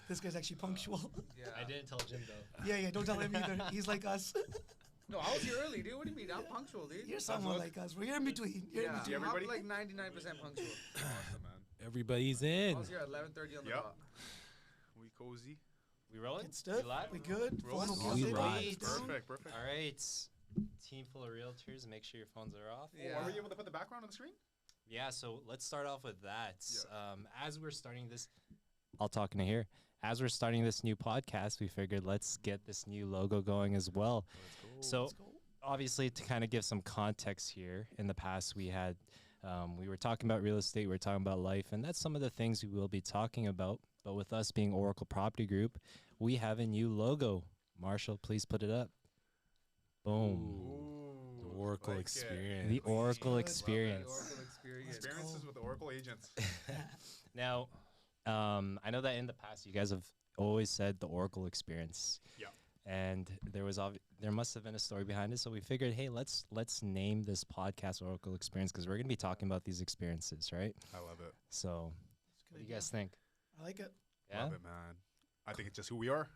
This guy's actually punctual. Yeah. I didn't tell Jim though. Yeah, don't tell him either. He's like us. No, I was here early, dude. What do you mean? I'm punctual, dude. You're someone like us. We're in between. You're in Yeah, between. everybody? I'm like 99% punctual. Awesome, man. Everybody's I in. was here at 11:30 on the dot. We cozy. We rolling? Good stuff. We live? We good. Rolling. Phone We okay, live. down. Perfect. All right. Team full of realtors. Make sure your phones are off. Yeah. Are we able to put the background on the screen? Yeah, so let's start off with that. Yeah. As we're starting this, I'll talk in here. As we're starting this new podcast, we figured let's get this new logo going as well. So obviously, to kind of give some context here, in the past we had, we were talking about real estate, we were talking about life, and that's some of the things we will be talking about. But with us being Oracle Property Group, we have a new logo. Marshall, please put it up. Boom. The Oracle like it. experience. The Oracle Good. experience. Oracle experience. Experiences with the Oracle agents. Now, I know that in the past you guys have always said the Oracle experience. Yeah. And there must have been a story behind it, so we figured, hey, let's name this podcast Oracle Experience because we're going to be talking about these experiences, right? I love it. So, what do you guys think? I like it. Yeah, Love it, man. I think it's just who we are.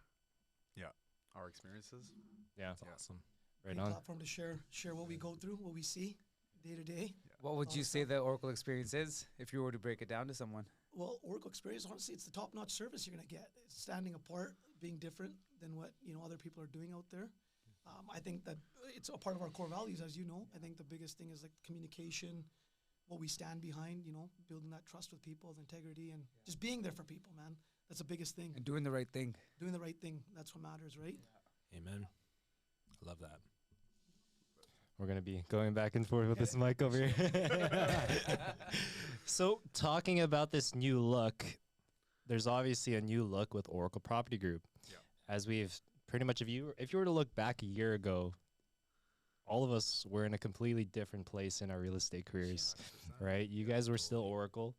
Yeah. Our experiences. yeah, That's awesome. right Great on. platform to share what we go through, what we see day to day. What would you say the Oracle experience is if you were to break it down to someone? Well, Oracle experience, honestly, it's the top-notch service you're going to get. It's standing apart, being different than what other people are doing out there. I think that it's a part of our core values, as you know. I think the biggest thing is like communication, what we stand behind, building that trust with people, the integrity, and just being there for people, man. That's the biggest thing. And doing the right thing. Doing the right thing, that's what matters, right? Amen. I love that. We're going to be going back and forth with this mic over here. So, talking about this new look, there's obviously a new look with Oracle Property Group. Yeah. As we've pretty much, if you were to look back a year ago, all of us were in a completely different place in our real estate careers, right? You guys were still Oracle.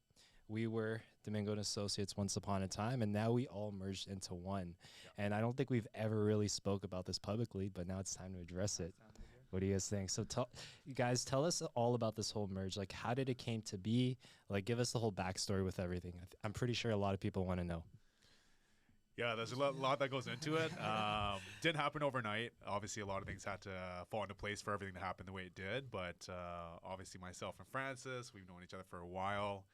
We were Domingo and Associates once upon a time, and now we all merged into one. And I don't think we've ever really spoke about this publicly, but now it's time to address it. What do you guys think? So you guys tell us all about this whole merge. Like, how did it came to be? Like, give us the whole backstory with everything. I'm pretty sure a lot of people want to know. Yeah, there's a lot that goes into it. Didn't happen overnight. Obviously, a lot of things had to fall into place for everything to happen the way it did. But obviously, myself and Francis, we've known each other for a while.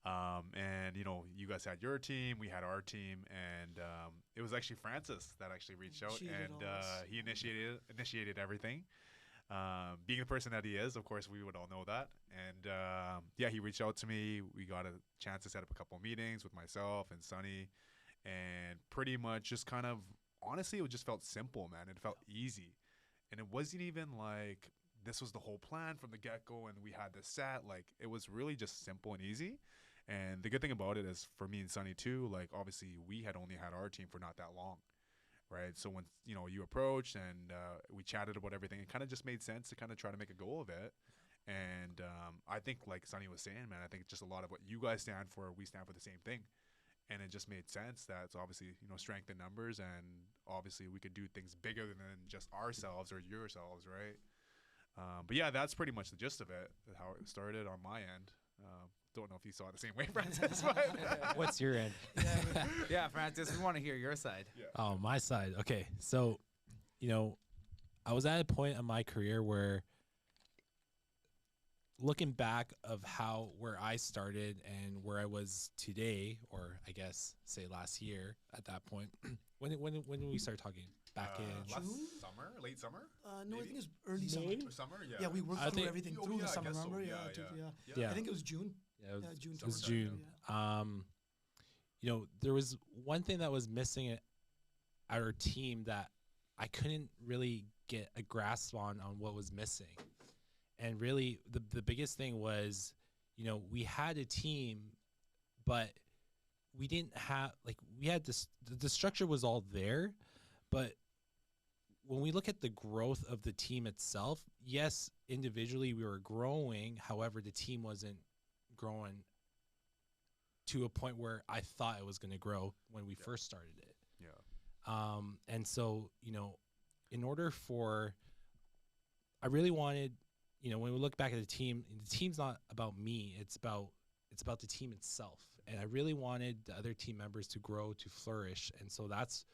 And, you guys had your team, we had our team. And it was actually Francis that actually reached out. And he initiated everything. Being the person that he is, of course, we would all know that. And, he reached out to me. We got a chance to set up a couple of meetings with myself and Sonny. And pretty much just kind of, honestly, it just felt simple, man. It felt easy. And it wasn't even like this was the whole plan from the get-go and we had this set. Like, it was really just simple and easy. And the good thing about it is for me and Sonny too, like, obviously we had only had our team for not that long, right? So when, you approached and we chatted about everything, it kind of just made sense to kind of try to make a goal of it. And I think, like Sonny was saying, man, I think just a lot of what you guys stand for, we stand for the same thing. And it just made sense that it's obviously, strength in numbers, and obviously we could do things bigger than just ourselves or yourselves, right? But yeah, that's pretty much the gist of it, how it started on my end. Don't know if you saw it the same way, Francis. But What's your end? Yeah, Francis, we want to hear your side. yeah. Oh, my side. Okay. So, I was at a point in my career where looking back of where I started and where I was today, or I guess say last year at that point, when did we start talking? Back in last summer, late summer? No, maybe? I think it was early summer. Or summer, yeah. Yeah, we worked I through think- everything Oh, through yeah, the I summer, guess so. remember? Yeah. Yeah. I think it was June. Yeah, June. it was summer, June. yeah. There was one thing that was missing at our team that I couldn't really get a grasp on what was missing. And really the biggest thing was, we had a team, but we didn't have, we had this, the structure was all there, but when we look at the growth of the team itself, yes, individually we were growing. However, the team wasn't growing to a point where I thought it was going to grow when we first started it. Yeah. And so, in order I really wanted, when we look back at the team's not about me. It's it's about the team itself. And I really wanted the other team members to grow, to flourish. And so that's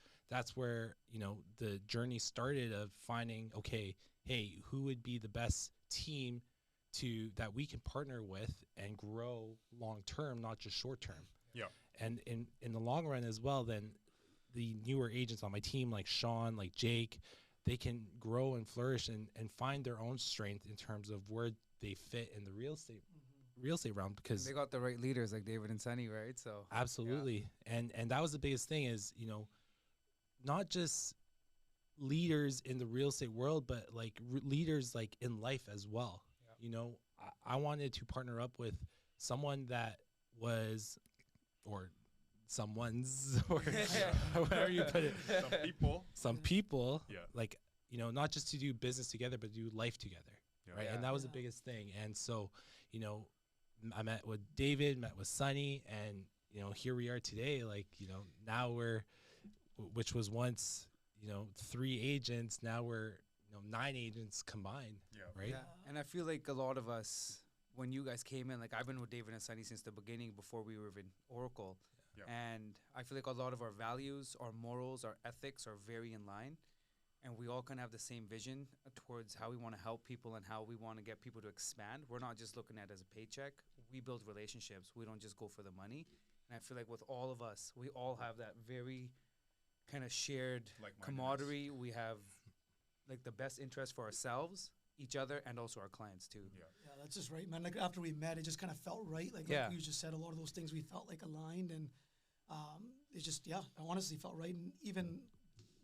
where, you know, the journey started of finding, okay, hey, who would be the best team that we can partner with and grow long term, not just short term. Yeah. And in the long run as well, then the newer agents on my team, like Shawn, like Jake, they can grow and flourish and find their own strength in terms of where they fit in the real estate realm, because They got the right leaders like David and Sunny, right? So absolutely. And that was the biggest thing is, you know, not just leaders in the real estate world, but like leaders like in life as well. You know, I wanted to partner up with someone that was, or someone's, or however you put it. Some people, Yeah. like, you know, not just to do business together, but do life together. Yeah. Right. Yeah. And that was the biggest thing. And so, you know, I met with David, met with Sunny, and, you know, here we are today. Like, you know, now which was once, you know, 3 agents, now we're, you know, 9 agents combined. Yeah. Right. Yeah, and I feel like a lot of us, when you guys came in, like I've been with David and Sunny since the beginning, before we were in Oracle, Yeah. and I feel like a lot of our values, our morals, our ethics are very in line, and we all kind of have the same vision towards how we want to help people and how we want to get people to expand. We're not just looking at it as a paycheck. We build relationships. We don't just go for the money. And I feel like with all of us, we all have that very kind of shared Like-mindedness. camaraderie. We have like the best interest for ourselves, each other, and also our clients too. Yeah. Yeah, that's just right, man. Like after we met, it just kind of felt right. Like Yeah. you just said, a lot of those things we felt like aligned, and it just, yeah, I honestly felt right. And even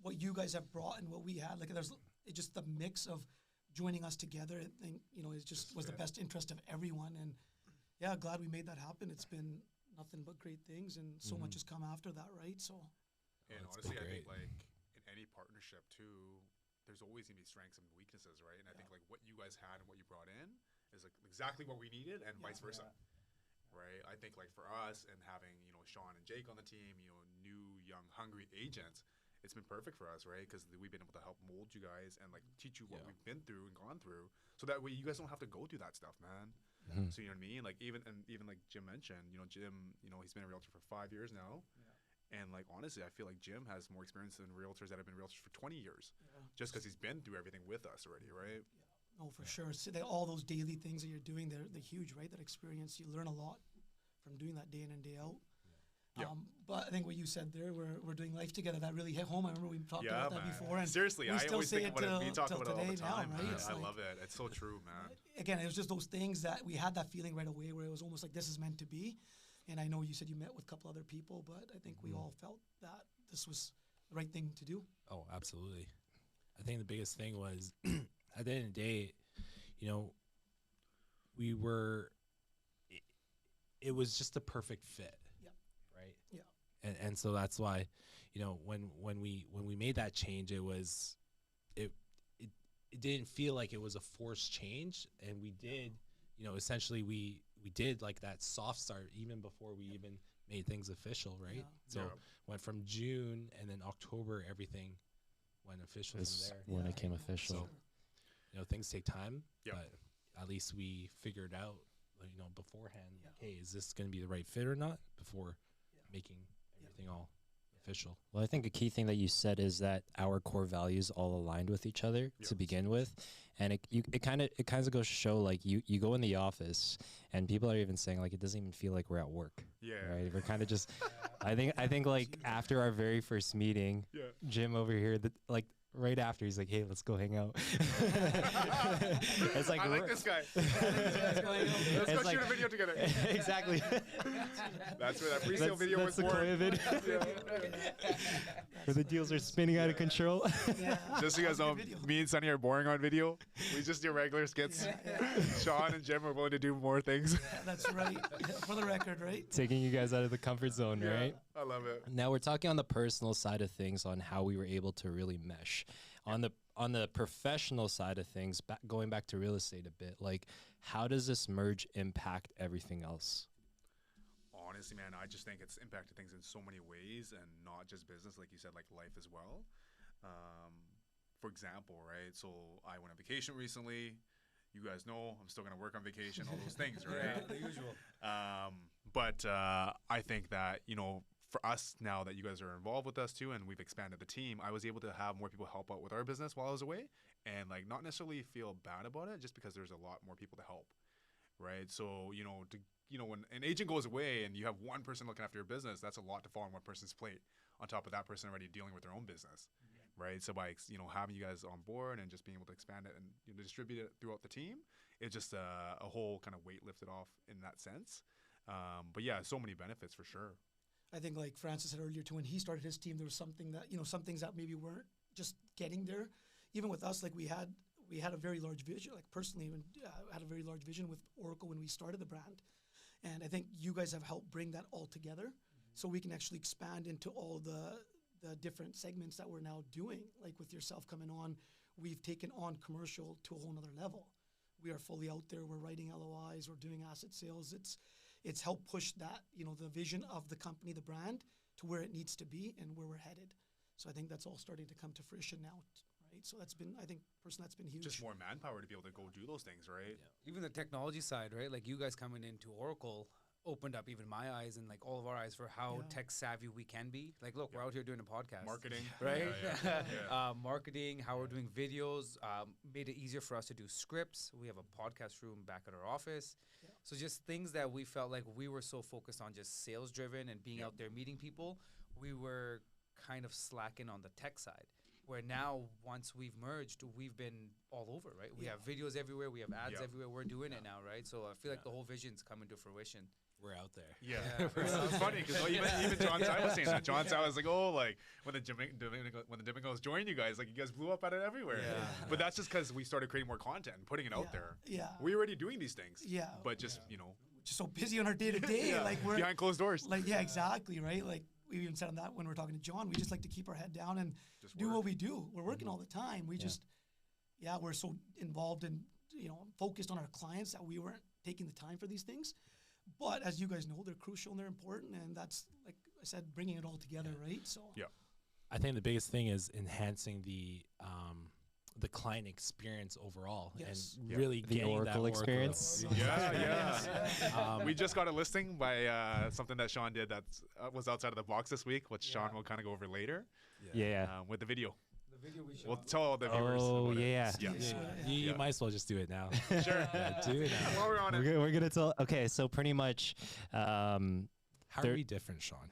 what you guys have brought and what we had, like it's just the mix of joining us together. I think, you know, it just was the best interest of everyone. And yeah, glad we made that happen. It's been nothing but great things, and so much has come after that, right? So And that's honestly, I great. think like in any partnership too, there's always gonna be strengths and weaknesses, right? And I think like what you guys had and what you brought in is like exactly what we needed, and vice versa, right? I think like for us and having, you know, Shawn and Jake on the team, you know, new, young, hungry agents, it's been perfect for us, right? Because we've been able to help mold you guys and like teach you what we've been through and gone through, so that way you guys don't have to go through that stuff, man. So you know what I mean? Like even like Jim mentioned, you know, he's been a realtor for 5 years now. And like honestly, I feel like Jim has more experience than realtors that have been realtors for 20 years, just because he's been through everything with us already, right? oh, for sure. So all those daily things that you're doing, they're huge, right? That experience, you learn a lot from doing that day in and day out. Yeah. But I think what you said there, we're doing life together, that really hit home. I remember we talked about that man. before. And Seriously, we I still always say think it about it. We talk till about it all the today now, time, right? man. It's I like- love it. It's so true, man. Again, it was just those things that we had that feeling right away where it was almost like this is meant to be. And I know you said you met with a couple other people, but I think we all felt that this was the right thing to do. Oh, absolutely. I think the biggest thing was at the end of the day, you know, it was just a perfect fit. Yep. Right. Yeah. And so that's why, you know, when we made that change, it didn't feel like it was a forced change, and we did, you know, essentially we did like that soft start even before we even made things official, right? Yeah. So Yeah. went from June, and then October everything went official Is from there. when Yeah. it came official. So, you know, things take time, Yeah. but at least we figured out, like, you know, beforehand, Yeah. like, hey, is this going to be the right fit or not before making everything all official. Well, I think a key thing that you said is that our core values all aligned with each other Yes. to begin with, and it kind of goes to show, like, you go in the office and people are even saying, like, it doesn't even feel like we're at work. Yeah. Right, we're kind of just. I think like after our very first meeting, Yeah. Jim over here, like right after, he's like, "Hey, let's go hang out." It's like I like we're- this guy. Let's go hang out. Let's It's go like- shoot a video together. Exactly. That's where that pre-sale video was the born. Koya vid, where the deals are spinning out of control. Yeah. Just so you guys know, Good video. me and Sunny are boring on video. We just do regular skits. Yeah. Shawn and Jim are willing to do more things. Yeah, that's right. For the record, right? Taking you guys out of the comfort zone, Yeah, right? I love it. Now we're talking on the personal side of things, on how we were able to really mesh. On the professional side of things, going back to real estate a bit, like, how does this merge impact everything else? Honestly, man, I just think it's impacted things in so many ways, and not just business, like you said, like life as well. For example, right? So I went on vacation recently. You guys know I'm still gonna work on vacation, all those things, right? The usual. But I think that, you know, for us now that you guys are involved with us too, and we've expanded the team, I was able to have more people help out with our business while I was away, and like not necessarily feel bad about it, just because there's a lot more people to help, right? So when an agent goes away and you have one person looking after your business, that's a lot to fall on one person's plate. On top of that person already dealing with their own business, right? So by having you guys on board and just being able to expand it and distribute it throughout the team, it's just a whole kind of weight lifted off in that sense. But yeah, so many benefits for sure. I think like Francis said earlier too, when he started his team, there was something that, some things that maybe weren't just getting there. Even with us, like we had a very large vision, like personally, had a very large vision with Oracle when we started the brand. And I think you guys have helped bring that all together so we can actually expand into all the different segments that we're now doing. Like with yourself coming on, we've taken on commercial to a whole nother level. We are fully out there. We're writing LOIs. We're doing asset sales. It's helped push that, the vision of the company, the brand, to where it needs to be and where we're headed. So I think that's all starting to come to fruition now, right? So that's been, I think, personally, that's been huge. Just more manpower to be able to go do those things, right? Yeah. Even the technology side, right? Like you guys coming into Oracle opened up even my eyes and like all of our eyes for how tech savvy we can be. Like, look, we're out here doing a podcast. Marketing. Right? Yeah. Marketing, how we're doing videos, made it easier for us to do scripts. We have a podcast room back at our office. Yeah. So just things that we felt like we were so focused on just sales driven and being out there meeting people, we were kind of slacking on the tech side. Where now, once we've merged, we've been all over, right? We have videos everywhere. We have ads everywhere. We're doing it now, right? So I feel like the whole vision's coming to fruition. We're out there. Yeah. It's funny because even John Tsai was saying that. John Tsai was like, oh, like when the Domingos joined you guys, like you guys blew up at it everywhere. Yeah. But that's just because we started creating more content and putting it out there. Yeah. We're already doing these things. Yeah. But just, just so busy on our day to day. Like we're behind closed doors. Like, yeah, exactly. Right. Like we even said on that when we were talking to John, we just like to keep our head down and just do what we do. We're working all the time. We just, we're so involved and, focused on our clients that we weren't taking the time for these things. But as you guys know, they're crucial and they're important, and that's, like I said, bringing it all together, right? So I think the biggest thing is enhancing the client experience overall, and really the getting Oracle that experience. We just got a listing by something that Shawn did that was outside of the box this week, which Shawn will kind of go over later. With the video. We'll tell all the viewers. Oh, You might as well just do it now. Sure. Do it now. While we're on it. We're going to tell. Okay, so pretty much. How are we different, Shawn?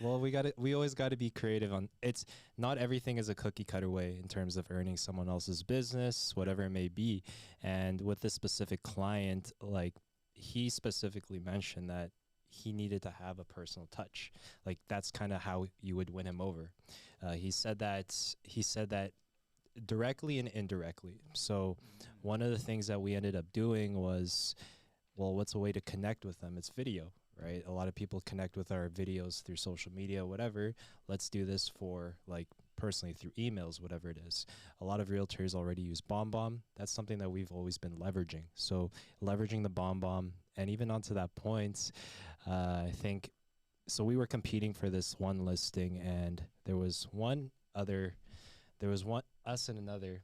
Well, we always got to be creative on it's not everything is a cookie cutter way in terms of earning someone else's business, whatever it may be. And with this specific client, like he specifically mentioned that he needed to have a personal touch. Like that's kind of how you would win him over. He said that directly and indirectly. So one of the things that we ended up doing was, well, what's a way to connect with them? It's video, right? A lot of people connect with our videos through social media, whatever. Let's do this for like personally through emails, whatever it is. A lot of realtors already use BombBomb. That's something that we've always been leveraging. So leveraging the BombBomb, and even onto that point, I think, so we were competing for this one listing, and there was us and another.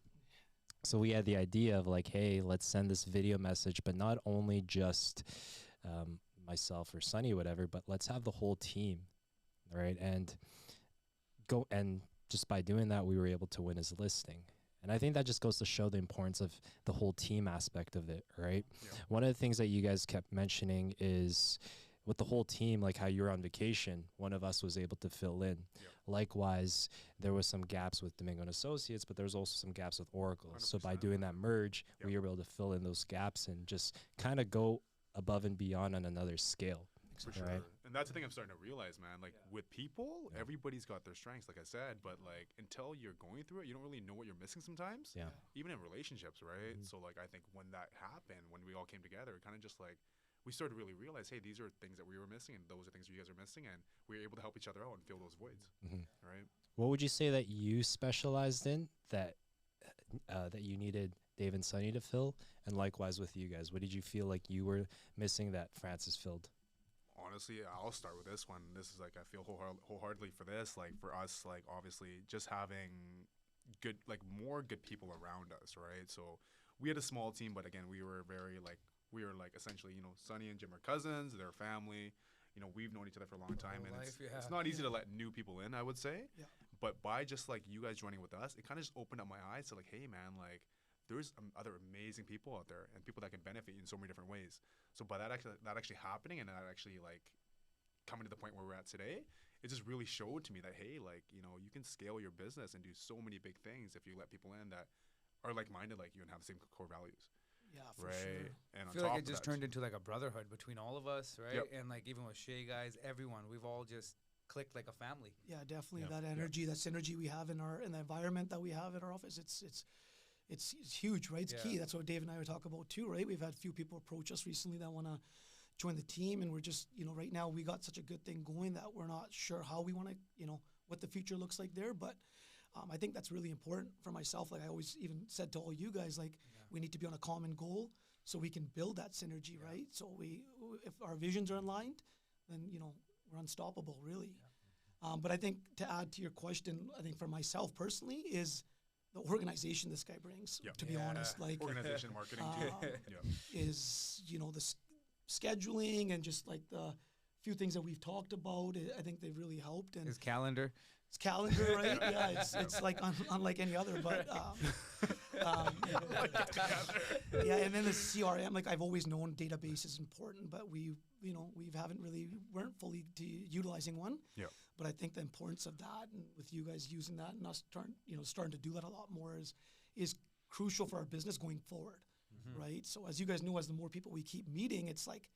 So we had the idea of like, hey, let's send this video message, but not only just myself or Sunny, whatever, but let's have the whole team, right? And just by doing that, we were able to win his listing. And I think that just goes to show the importance of the whole team aspect of it, right? Yeah. One of the things that you guys kept mentioning is with the whole team, like how you're on vacation, one of us was able to fill in. Yeah. Likewise, there was some gaps with Domingo and Associates, but there was also some gaps with Oracle. 100%. So by doing that merge, we were able to fill in those gaps and just kind of go above and beyond on another scale. For sure. Right? And that's the thing I'm starting to realize, man. Like with people, everybody's got their strengths, like I said, but like until you're going through it, you don't really know what you're missing sometimes. Yeah. Even in relationships, right? So like I think when that happened, when we all came together, it kind of just like we started to really realize, hey, these are things that we were missing, and those are things you guys are missing, and we were able to help each other out and fill those voids. Right? What would you say that you specialized in that you needed Dave and Sunny to fill, and likewise with you guys? What did you feel like you were missing that Francis filled? Honestly, I'll start with this one. This is like I feel wholeheartedly for this. Like for us, like obviously just having more good people around us, right? So we had a small team, but again, we were we are like essentially, you know, Sonny and Jim are cousins, they're family. You know, we've known each other for a long time, and it's not easy to let new people in, I would say. Yeah. But by just like you guys joining with us, it kind of just opened up my eyes to like, hey man, like there's other amazing people out there and people that can benefit you in so many different ways. So by that actually happening and that actually like coming to the point where we're at today, it just really showed to me that, hey, like, you know, you can scale your business and do so many big things if you let people in that are like-minded like you and have the same core values. Yeah, for Right. sure. And I on feel top like it of just that, turned into like a brotherhood between all of us, right? Yep. And like even with Shay guys, everyone, we've all just clicked like a family. Yeah, definitely Yeah. that energy, that synergy we have in the environment that we have at our office. It's huge, right? It's Yeah. key. That's what Dave and I were talking about too, right? We've had a few people approach us recently that want to join the team, and we're just, you know, right now we got such a good thing going that we're not sure how we want to, you know, what the future looks like there, but I think that's really important for myself. Like I always even said to all you guys, like we need to be on a common goal so we can build that synergy, right? So if our visions are aligned, then, you know, we're unstoppable, really. But I think to add to your question, I think for myself personally is the organization this guy brings, Yeah. to be honest, like organization marketing too. Yeah. is, you know, the scheduling and just like the few things that we've talked about. I think they've really helped. And His calendar. it's calendar, right? Yeah, it's like unlike any other, but yeah. And then the CRM, like I've always known database is important, but we weren't fully utilizing one. Yeah. But I think the importance of that, and with you guys using that and us starting to do that a lot more is crucial for our business going forward, right? So as you guys know, as the more people we keep meeting, it's like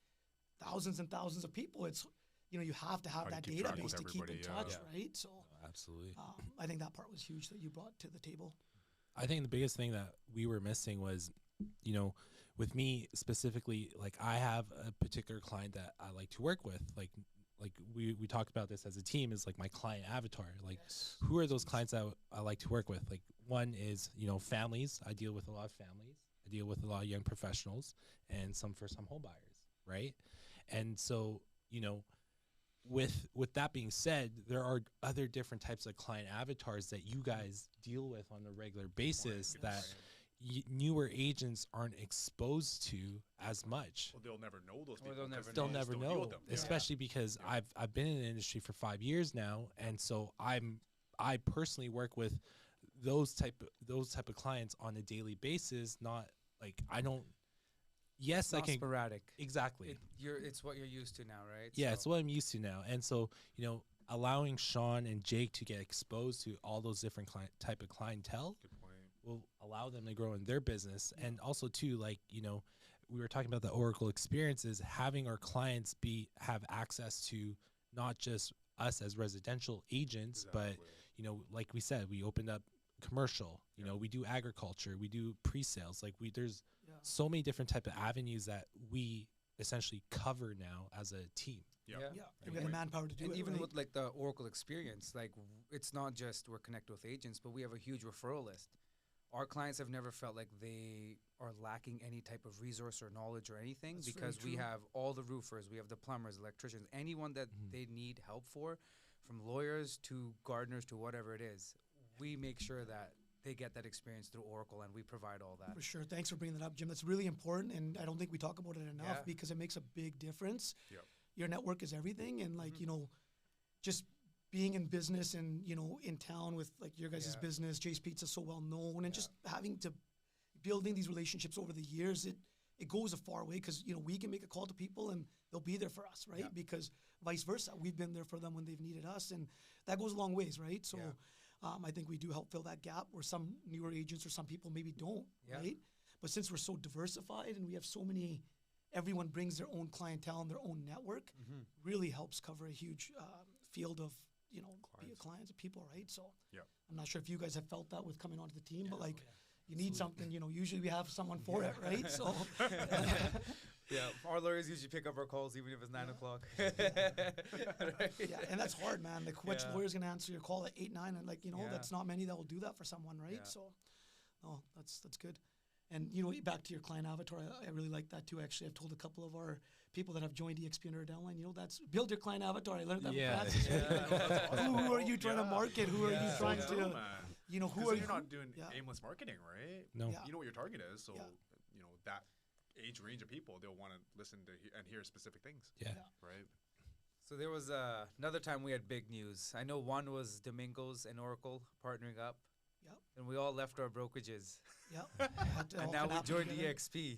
thousands and thousands of people. It's, you know, you have to have How to that keep track database with to keep in everybody, touch, yeah. right? So Absolutely. I think that part was huge that you brought to the table. I think the biggest thing that we were missing was, you know, with me specifically, like I have a particular client that I like to work with. Like we talked about this as a team, is like my client avatar. Like who are those clients that I like to work with? Like one is, you know, families. I deal with a lot of families. I deal with a lot of young professionals and some first-time home buyers, right? And so, you know, with that being said, there are other different types of client avatars that you guys deal with on a regular basis that newer agents aren't exposed to as much. Well, they'll never know those Or people. they'll 'cause never They'll know. never still deal know, with them. especially because I've been in the industry for 5 years now, and so I personally work with those type of clients on a daily basis. Not like I don't. Yes, I Not can sporadic. exactly. It's what you're used to now, right? Yeah, So- it's what I'm used to now. And so, you know, allowing Shawn and Jake to get exposed to all those different type of clientele Good point. will allow them to grow in their business. And also too, like, you know, we were talking about the Oracle experiences, having our clients have access to not just us as residential agents, but, you know, like we said, we opened up commercial, you know, we do agriculture, we do pre-sales, like there's so many different type of avenues that we essentially cover now as a team. Yeah. Yeah, and we have the manpower to do And it. even right? with like the Oracle experience, like it's not just we're connected with agents, but we have a huge referral list. Our clients have never felt like they are lacking any type of resource or knowledge or anything That's very because we true. have all the roofers, we have the plumbers, electricians, anyone that they need help for, from lawyers to gardeners to whatever it is. We make sure that they get that experience through Oracle, and we provide all that. For sure. Thanks for bringing that up, Jim. That's really important, and I don't think we talk about it enough Yeah. because it makes a big difference. Yep. Your network is everything, and like, you know, just being in business and, you know, in town with like your guys' Yeah. business, Jay's Pizza so well known, and just having to building these relationships over the years, it goes a far way because, you know, we can make a call to people and they'll be there for us, right? Yeah. Because vice versa, we've been there for them when they've needed us, and that goes a long ways, right? So Yeah. I think we do help fill that gap where some newer agents or some people maybe don't, Yeah. right? But since we're so diversified and we have so many, everyone brings their own clientele and their own network, really helps cover a huge field of, you know, clients and people, right? So Yeah. I'm not sure if you guys have felt that with coming onto the team, but like you need something, you know, usually we have someone for it, right? So Yeah, our lawyers usually pick up our calls even if it's 9 o'clock. yeah, and that's hard, man. Like, which Yeah. lawyer's gonna answer your call at 8, 9, and like, you know, Yeah. that's not many that will do that for someone, right? Yeah. So, oh, that's good. And you know, back to your client avatar, I really like that too. Actually, I've told a couple of our people that have joined EXP under our downline, you know, that's build your client avatar. I learned that Yeah. from Francis. Yeah. Who are you trying to market? Who are you trying True, to, man. you know, who 'Cause are you're you? not doing Yeah. aimless marketing, right? No. Yeah. You know what your target is, so Yeah. you know that age range of people, they'll want to listen to and hear specific things. Yeah. Right. So there was another time we had big news. I know one was Domingo's and Oracle partnering up. Yep. And we all left our brokerages. Yep. And now we joined EXP.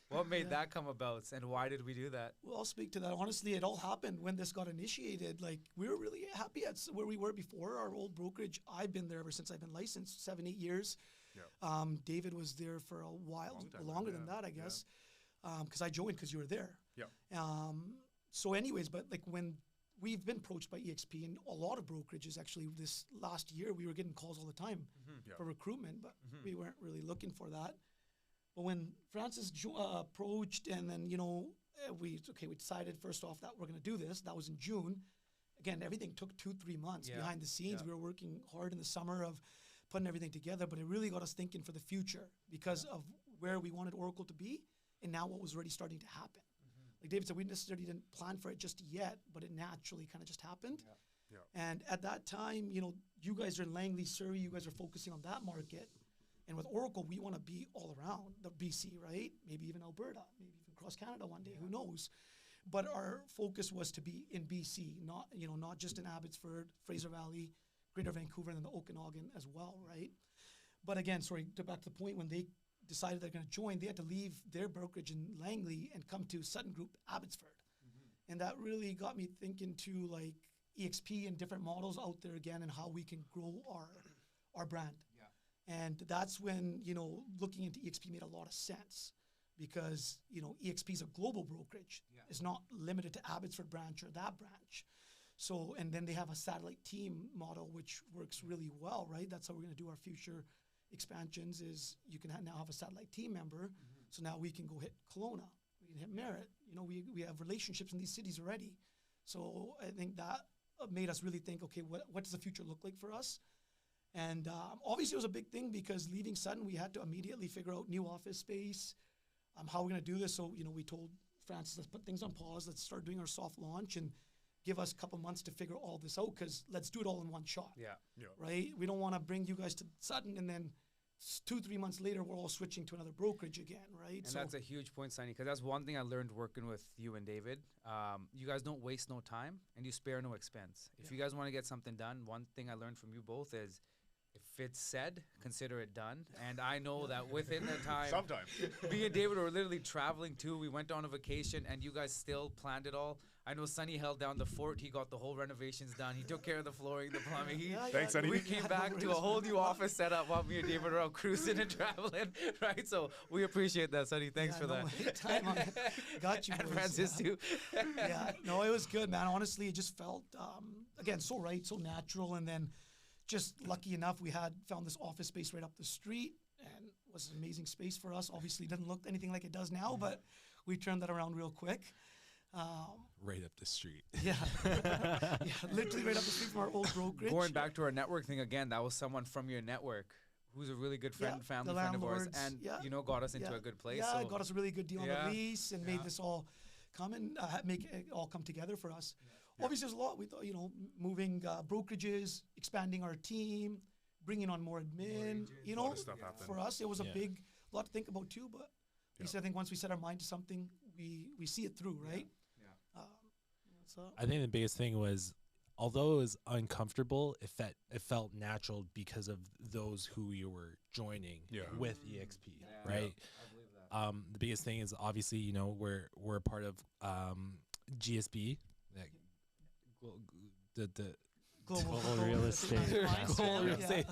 What made that come about, and why did we do that? Well, I'll speak to that. Honestly, it all happened when this got initiated. Like, we were really happy at where we were before. Our old brokerage, I've been there ever since I've been licensed, 7-8 years. Yeah. David was there for a while, Long time, longer yeah. than that, I guess. Because I joined because you were there. Yeah. So anyways, but like when we've been approached by EXP and a lot of brokerages, actually this last year, we were getting calls all the time Yeah. for recruitment, but we weren't really looking for that. But when Francis approached, and then, you know, we decided first off that we're going to do this. That was in June. Again, everything took 2-3 months behind the scenes. We were working hard in the summer of putting everything together, but it really got us thinking for the future because of where we wanted Oracle to be and now what was already starting to happen. Like David said, we necessarily didn't plan for it just yet, but it naturally kind of just happened. Yeah. And at that time, you know, you guys are in Langley, Surrey, you guys are focusing on that market. And with Oracle, we want to be all around the BC, right? Maybe even Alberta, maybe even across Canada one day, who knows? But our focus was to be in BC, not just in Abbotsford, Fraser Valley, Greater Vancouver, and then the Okanagan as well, right? But again, back to the point, when they decided they're going to join, they had to leave their brokerage in Langley and come to Sutton Group, Abbotsford. And that really got me thinking to like EXP and different models out there again and how we can grow our brand. And that's when, you know, looking into EXP made a lot of sense because, you know, EXP is a global brokerage. It's not limited to Abbotsford branch or that branch. So, and then they have a satellite team model, which works really well, right? That's how we're going to do our future expansions is you can now have a satellite team member. So now we can go hit Kelowna, we can hit Merritt. You know, we have relationships in these cities already. So I think that made us really think, okay, what does the future look like for us? And obviously it was a big thing because leaving Sutton, we had to immediately figure out new office space, how we're going to do this. So, you know, we told Francis, let's put things on pause. Let's start doing our soft launch and give us a couple months to figure all this out because let's do it all in one shot. Right? We don't want to bring you guys to Sutton and then 2-3 months later, we're all switching to another brokerage again, right? And that's a huge point, Sonny, because that's one thing I learned working with you and David. You guys don't waste no time and you spare no expense. If you guys want to get something done, one thing I learned from you both is if it's said, consider it done. And I know that within the time, Sometimes. me and David were literally traveling too. We went on a vacation and you guys still planned it all. I know Sonny held down the fort. He got the whole renovations done. He took care of the flooring, the plumbing. Thanks, Sonny. We came back to a whole new office setup while me and David were out cruising and traveling, right? So we appreciate that, Sonny. Thanks for that. Time on it. Got you, And boys, Francis too. No, it was good, man. Honestly, it just felt, again, so right, so natural. And then just lucky enough, we had found this office space right up the street and it was an amazing space for us. Obviously, it didn't look anything like it does now, but we turned that around real quick. Right up the street. Literally right up the street from our old brokerage. Going back to our network thing again, that was someone from your network who's a really good friend, family friend of ours, and you know, got us into a good place. Yeah, so got us a really good deal on the lease and made this all come and make it all come together for us. Obviously, there's a lot. We thought, you know, moving brokerages, expanding our team, bringing on more admin. You know, for us, it was a big lot to think about too. But I think once we set our mind to something, we see it through, right? So I think the biggest thing was, although it was uncomfortable, it felt natural because of those who you were joining with EXP, right? I believe that. The biggest thing is obviously, you know, we're a part of GSB, the global real estate. global real estate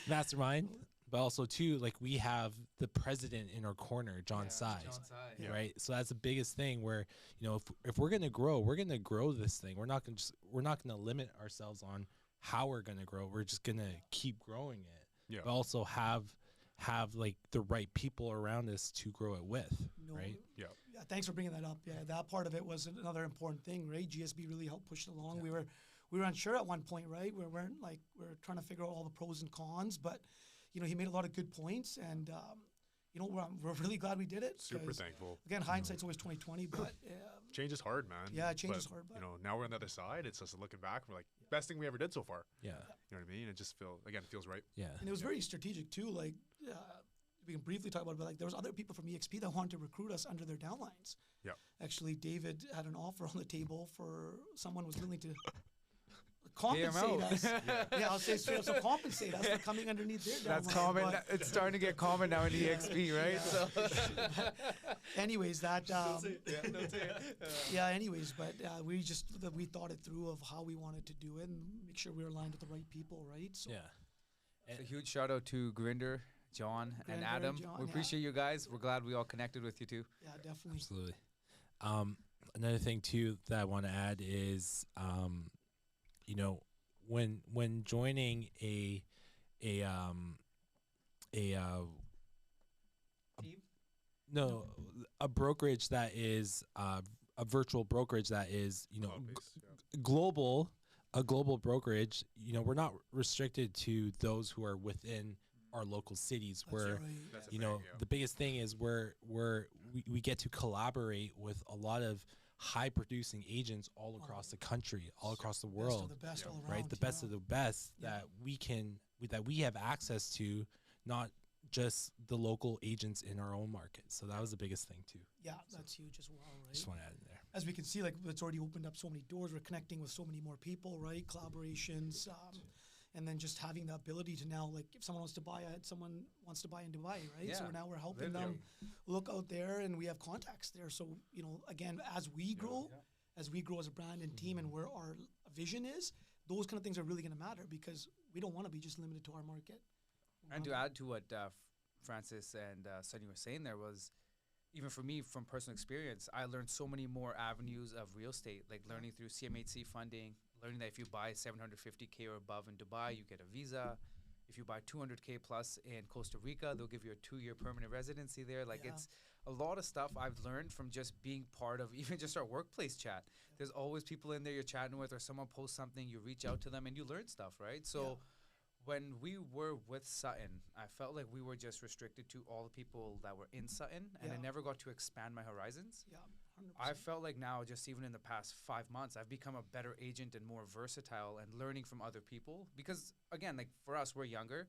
mastermind. But also too, like we have the president in our corner, John Sai, right? So that's the biggest thing. Where, you know, if we're gonna grow this thing. We're not gonna limit ourselves on how we're gonna grow. We're just gonna keep growing it. But also have like the right people around us to grow it with, right? Yeah. Thanks for bringing that up. Yeah, that part of it was another important thing, right? GSB really helped push it along. We were unsure at one point, right? We were trying to figure out all the pros and cons, but you know, he made a lot of good points, and you know, we're really glad we did it. Super thankful. Again, hindsight's always 20/20, but change is hard, man. Yeah, change is hard. But you know, now we're on the other side. It's just looking back, we're like, best thing we ever did so far. Yeah. You know what I mean? It just feels right. Yeah. And it was very strategic too. Like, we can briefly talk about it, but like there was other people from EXP that wanted to recruit us under their downlines. Yeah. Actually, David had an offer on the table for someone was willing to Pay 'em compensate out. us. Yeah, I'll say straight up, so compensate us for coming underneath their downline. That's common. But It's starting to get common now in EXP, right? So anyways, that anyways, but we thought it through of how we wanted to do it and make sure we were aligned with the right people, right? So Yeah. a huge shout out to Grinder, John, and Grinder, Adam. John, We yeah. appreciate you guys. We're glad we all connected with you too. yeah, definitely. Absolutely. Another thing too that I want to add is, you know, when joining a no, a brokerage that is a virtual brokerage that is, you know, global, a global brokerage, you know, we're not restricted to those who are within our local cities. That's Where right. That's a you thing, know, yeah. the biggest thing is we get to collaborate with a lot of high producing agents all across the country, all across the Best world, of the best all around, right? The best yeah. of the best Yeah. that we have access to, not just the local agents in our own market. So that was the biggest thing too. Yeah, that's huge as well, right? Just want to add in there. As we can see, like it's already opened up so many doors. We're connecting with so many more people, right? Collaborations, and then just having the ability to now, like, if someone wants to buy someone wants to buy in Dubai, right? So Yeah, now we're helping them look out there, and we have contacts there. So you know, again, as we grow, as a brand and team, and where our vision is, those kind of things are really going to matter because we don't want to be just limited to our market. We And to wanna add to what Francis and Sunny were saying, there was, even for me, from personal experience, I learned so many more avenues of real estate, like learning through CMHC funding, learning that if you buy 750K or above in Dubai, you get a visa. If you buy 200K plus in Costa Rica, they'll give you a 2-year permanent residency there. Like, Yeah. it's a lot of stuff I've learned from just being part of even just our workplace chat. There's always people in there you're chatting with, or someone posts something, you reach out to them and you learn stuff, right? So when we were with Sutton, I felt like we were just restricted to all the people that were in Sutton, and I Yeah. never got to expand my horizons. Yeah, 100%. I felt like now, just even in the past 5 months, I've become a better agent and more versatile and learning from other people. Because again, like for us, we're younger.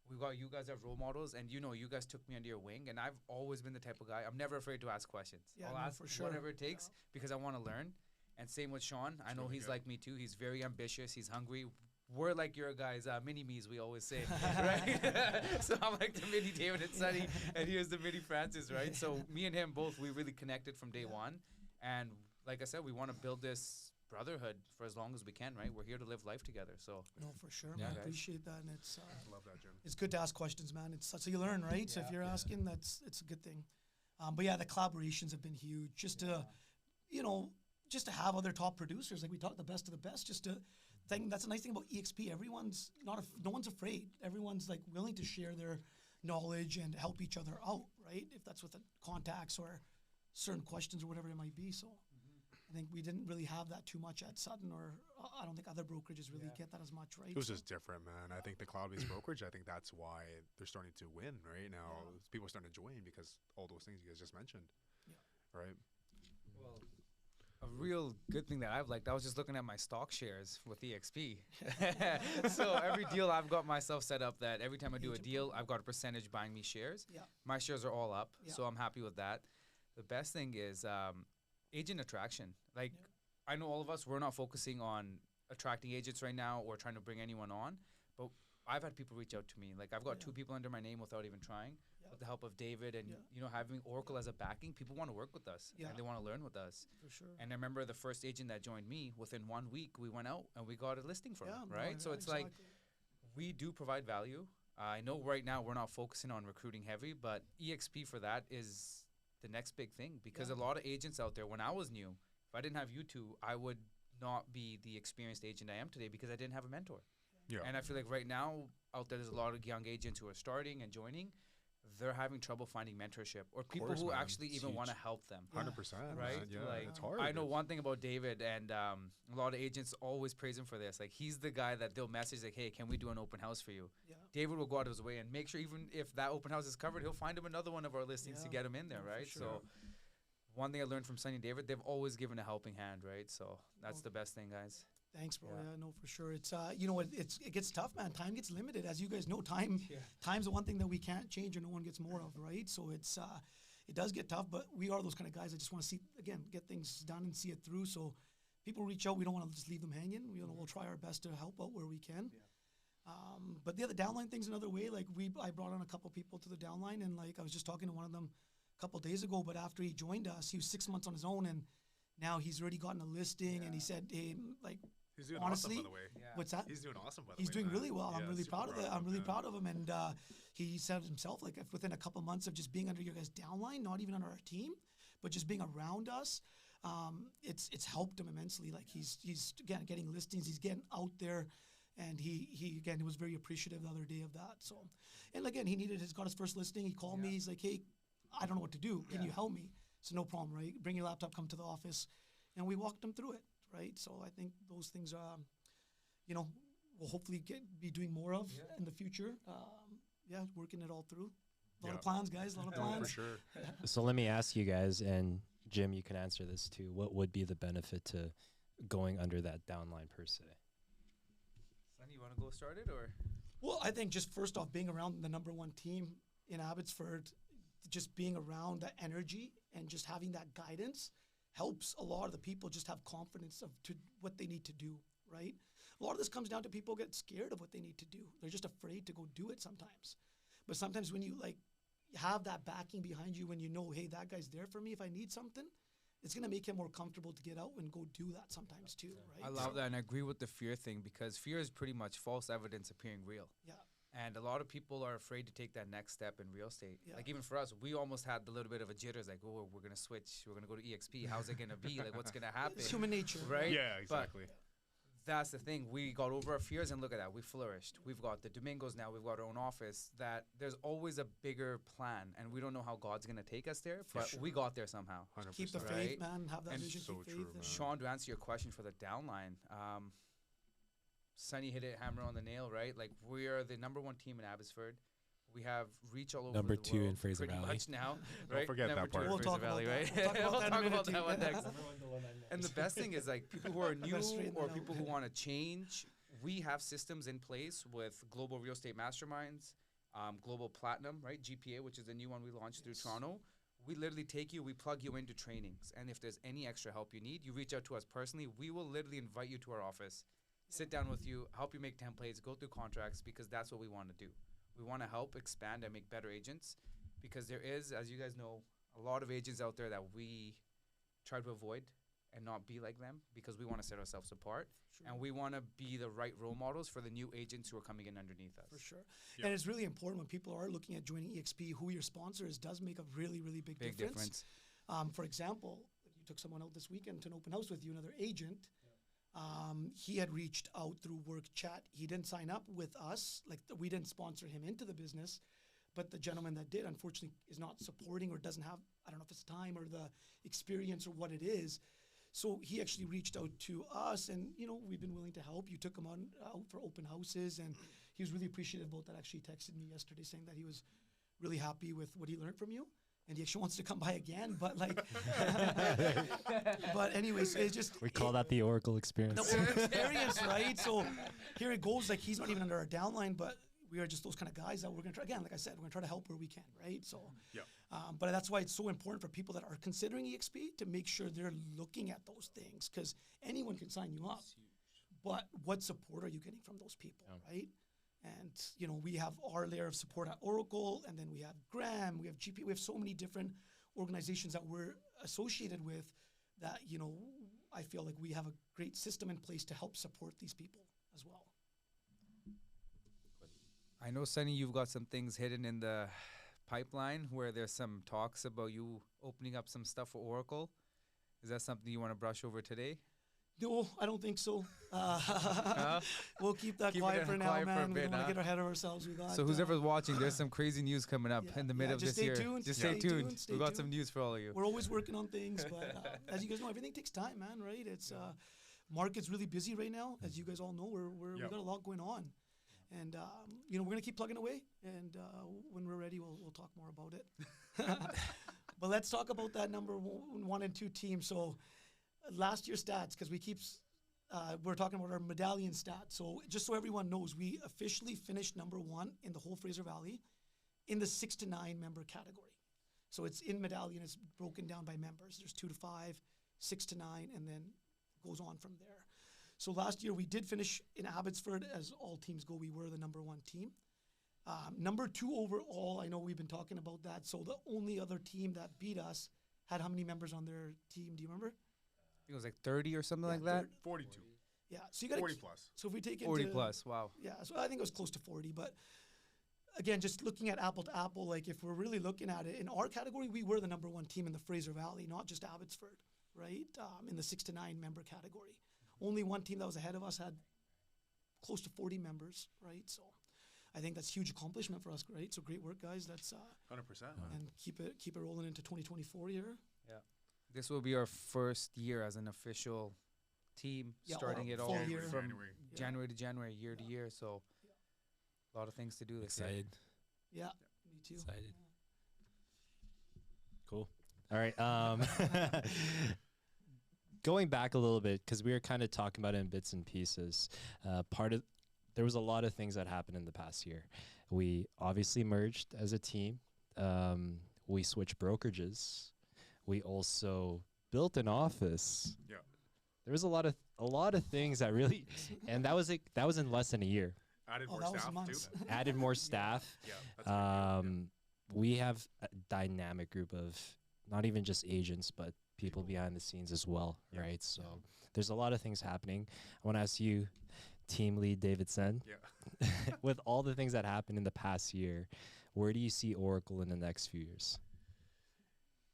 We got you guys as role models, and you know, you guys took me under your wing, and I've always been the type of guy. I'm never afraid to ask questions. Yeah, I'll no, ask for sure. whatever it takes because I want to learn. And same with Shawn. I know really he's good. like me too. He's very ambitious. He's hungry. We're like your guys, mini me's, we always say, right? So I'm like the mini David and Sunny, and he was the mini Francis, right? So me and him both, we really connected from day one. And like I said, we want to build this brotherhood for as long as we can, right? We're here to live life together. So No, for sure, Yeah, man. guys. Appreciate that, and it's Love that, Jim. it's good to ask questions, man. It's so you learn, right? So if you're asking, it's a good thing. But yeah, the collaborations have been huge. Just to, you know, just to have other top producers, like we talked, the best of the best. Just to think that's a nice thing about EXP. Everyone's no one's afraid. Everyone's like willing to share their knowledge and help each other out, right? If that's with the contacts or certain questions or whatever it might be. So I think we didn't really have that too much at Sutton, or I don't think other brokerages really get that as much, right? It was So- just different, man. I think the cloud-based brokerage, I think that's why they're starting to win right now. People are starting to join because all those things you guys just mentioned. Yeah. Right? well, a real good thing that I've liked, I was just looking at my stock shares with EXP. So every deal I've got myself set up that every time I do a Agent deal, I've got a percentage buying me shares. Yeah. My shares are all up, Yeah. so I'm happy with that. The best thing is agent attraction. Like, I know all of us, we're not focusing on attracting agents right now or trying to bring anyone on, but I've had people reach out to me. Like, I've got 2 people under my name without even trying. With the help of David and, you know, having Oracle as a backing, people want to work with us Yeah. and they want to learn with us. For sure. And I remember the first agent that joined me, within 1 week, we went out and we got a listing for him, no, right? So yeah, it's like, exactly. we do provide value. I know right now we're not focusing on recruiting heavy, but EXP for that is the next big thing, because a lot of agents out there, when I was new, if I didn't have you two, I would not be the experienced agent I am today because I didn't have a mentor. Yeah. And I feel like right now out there's a lot of young agents who are starting and joining. They're having trouble finding mentorship or people course, who man. actually It's even huge. want to help them. 100%. Right? Man. Yeah. Like, it's hard. I know one thing about David, and a lot of agents always praise him for this. Like, he's the guy that they'll message like, "Hey, can we do an open house for you?" Yeah. David will go out of his way and make sure, even if that open house is covered, he'll find him another one of our listings to Yeah. get him in there, No, for right? sure. So one thing I learned from Sonny and David, they've always given a helping hand, right? So that's the best thing, guys. Thanks, bro. Yeah. Yeah, no, for sure. It's you know, it gets tough, man. Time gets limited, as you guys know. Time's the one thing that we can't change, or no one gets more of, right? So it's it does get tough, but we are those kind of guys that just want to see, again, get things done and see it through. So people reach out, we don't want to just leave them hanging. We'll try our best to help out where we can. But the downline thing's another way. Like I brought on a couple people to the downline, and like I was just talking to one of them a couple days ago. But after he joined us, he was 6 months on his own, and now he's already gotten a listing. And he said, "Hey, like He's doing honestly, awesome, by the way. Yeah. what's that? He's doing awesome, by the He's way. doing man. really well. I'm Yeah, really super proud of it. I'm really him, proud of him. And he said himself, like, if within a couple months of just being under your guys' downline, not even under our team, but just being around us, it's helped him immensely. Like he's again getting listings. He's getting out there, and he again was very appreciative the other day of that. So, and again, he's got his first listing. He called me. He's like, hey, I don't know what to do. Can you help me? So no problem, right? Bring your laptop, come to the office, and we walked him through it, right? So I think those things we'll hopefully be doing more of in the future. Working it all through. A lot of plans, guys. A lot of No, plans. for sure. So let me ask you guys, and Jim, you can answer this too. What would be the benefit to going under that downline per se? Sonny, you want to go start it or? Well, I think just first off, being around the number one team in Abbotsford, just being around that energy and just having that guidance helps a lot of the people just have confidence to what they need to do, right? A lot of this comes down to people get scared of what they need to do. They're just afraid to go do it sometimes. But sometimes when you have that backing behind you, when you know, hey, that guy's there for me if I need something, it's going to make him more comfortable to get out and go do that sometimes too, right? I love that, and I agree with the fear thing, because fear is pretty much false evidence appearing real. Yeah. And a lot of people are afraid to take that next step in real estate. Yeah. Like even for us, we almost had the little bit of a jitters, like, oh, we're going to switch. We're going to go to EXP. How's it going to be? Like, what's going to happen? It's human nature. Right? Yeah, exactly. That's the thing. We got over our fears, and look at that. We flourished. We've got the Domingos now. We've got our own office. That there's always a bigger plan, and we don't know how God's going to take us there, but we got there somehow. 100%. Keep the faith, Right? man. Have that And vision, so keep faith. true, and- man. Shawn, to answer your question for the downline, Sonny hit it hammer on the nail, right? Like, we are the number one team in Abbotsford. We have reach all over Number the 2 world in Fraser pretty Valley. much now. Don't right? forget Number that part. two in We'll Fraser talk about Valley, that. right? We'll talk about We'll that in a talk minute about too. that one next. And the best thing is, like, people who are new Gotta straighten or that out. people who want to change, we have systems in place with Global Real Estate Masterminds, Global Platinum, right? GPA, which is the new one we launched through Toronto. We literally take you, we plug you into trainings. And if there's any extra help you need, you reach out to us personally. We will literally invite you to our office, sit down with you, help you make templates, go through contracts, because that's what we want to do. We want to help expand and make better agents, because there is, as you guys know, a lot of agents out there that we try to avoid and not be like them, because we want to set ourselves apart. Sure. And we want to be the right role models for the new agents who are coming in underneath us. For sure. Yeah. And it's really important when people are looking at joining EXP, who your sponsor is does make a really, really big difference. For example, you took someone out this weekend to an open house with you, another agent. He had reached out through work chat. He didn't sign up with us. We didn't sponsor him into the business. But the gentleman that did, unfortunately, is not supporting or doesn't have, I don't know if it's time or the experience or what it is. So he actually reached out to us, and, we've been willing to help. You took him out for open houses, and he was really appreciative about that. Actually texted me yesterday saying that he was really happy with what he learned from you. And he actually wants to come by again, but but anyways, it's just. We call that the Oracle experience. The Oracle experience, right? So here it goes, he's not even under our downline, but we are just those kind of guys that we're going to try, again, like I said, we're going to try to help where we can, right? So, Yeah. But that's why it's so important for people that are considering EXP to make sure they're looking at those things, because anyone can sign you up. But what support are you getting from those people, right? And, we have our layer of support at Oracle, and then we have Graham, we have GP, we have so many different organizations that we're associated with that, I feel like we have a great system in place to help support these people as well. I know, Sonny, you've got some things hidden in the pipeline where there's some talks about you opening up some stuff for Oracle. Is that something you want to brush over today? No, I don't think so. We'll keep that Keep quiet it for now, quiet for a man. We bit, don't want huh? to get ahead of ourselves. We got. So who's ever watching, there's some crazy news coming up in the middle of just this stay year. tuned, Just stay stay tuned. tuned, stay We've got tuned. some news for all of you. We're always working on things, but as you guys know, everything takes time, man. Right? It's market's really busy right now, as you guys all know. We got a lot going on, and we're gonna keep plugging away. And when we're ready, we'll talk more about it. But let's talk about that number one and two team. So last year's stats, because we're talking about our medallion stats. So just so everyone knows, we officially finished number one in the whole Fraser Valley in the 6 to 9 member category. So it's in medallion, it's broken down by members. There's 2 to 5, 6 to 9, and then goes on from there. So last year we did finish in Abbotsford, as all teams go, we were the number one team. Number 2 overall, I know we've been talking about that. So the only other team that beat us had how many members on their team? Do you remember? I think it was like 30 or something like that. 42. Yeah. So you got 40 plus. So if we take 40 into, plus. Wow. Yeah. So I think it was close to 40. But again, just looking at apple to apple, like if we're really looking at it in our category, we were the number one team in the Fraser Valley, not just Abbotsford, right? In the 6 to 9 member category. Only one team that was ahead of us had close to 40 members, right? So I think that's a huge accomplishment for us, right? So great work, guys. That's 100%. and keep it rolling into 2024 here. Yeah. This will be our first year as an official team, Yeah, starting it full all year. from January. January to January, year to year. So a lot of things to do this year. Excited. Yeah, me too. Excited. Cool. All right. Going back a little bit, because we were kind of talking about it in bits and pieces. There was a lot of things that happened in the past year. We obviously merged as a team. We switched brokerages. We also built an office. Yeah. There was a lot of things that really, and that was in less than a year. Added Oh, more that was staff months. too. Added more staff. Yeah. That's a big deal. We have a dynamic group of not even just agents, but people behind the scenes as well, Yeah. right? So there's a lot of things happening. I want to ask you, team lead David Tsen, Yeah. with all the things that happened in the past year, where do you see Oracle in the next few years?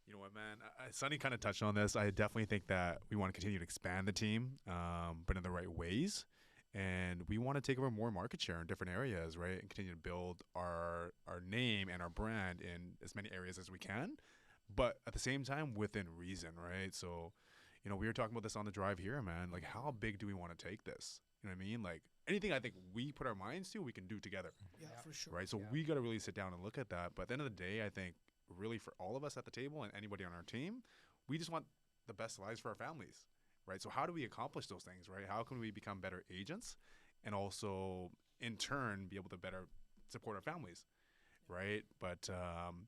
You know what, man? Sonny kind of touched on this. I definitely think that we want to continue to expand the team, but in the right ways. And we want to take over more market share in different areas, right? And continue to build our name and our brand in as many areas as we can, but at the same time within reason, right? So, you know, we were talking about this on the drive here, man. Like, how big do we want to take this? You know what I mean? Like, anything I think we put our minds to, we can do together, Yeah, for sure. right? So we got to really sit down and look at that. But at the end of the day, I think really for all of us at the table and anybody on our team, we just want the best lives for our families, right? So how do we accomplish those things, right? How can we become better agents and also in turn be able to better support our families, right? But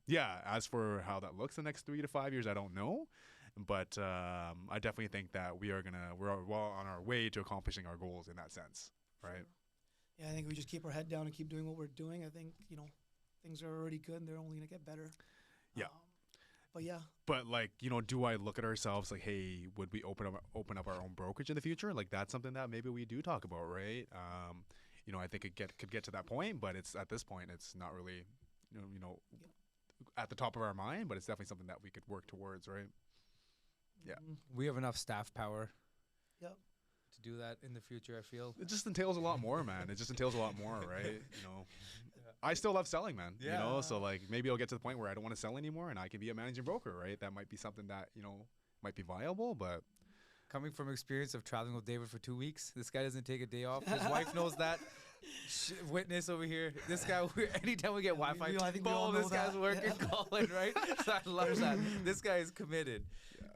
yeah, as for how that looks the next 3 to 5 years, I don't know. But I definitely think that we're well on our way to accomplishing our goals in that sense, right? Yeah, I think we just keep our head down and keep doing what we're doing. I think, you know, things are already good and they're only going to get better. Yeah. But yeah. But like, you know, do I look at ourselves like, hey, would we open up our own brokerage in the future? Like, that's something that maybe we do talk about, right? You know, I think it could get to that point, but it's at this point, it's not really, at the top of our mind. But it's definitely something that we could work towards, right? Yeah. We have enough staff power Yep. to do that in the future, I feel. It just entails a lot more, man. It just entails a lot more, right? You know, I still love selling, man. You know, so like maybe I'll get to the point where I don't want to sell anymore and I can be a managing broker, right? That might be something that, you know, might be viable, but Coming from experience of traveling with David for 2 weeks, this guy doesn't take a day off. His wife knows that. Witness over here. This guy, anytime we get Wi-Fi, I think we all boom, this know guy's that. working, Yeah. calling, right? So I love that. This guy is committed.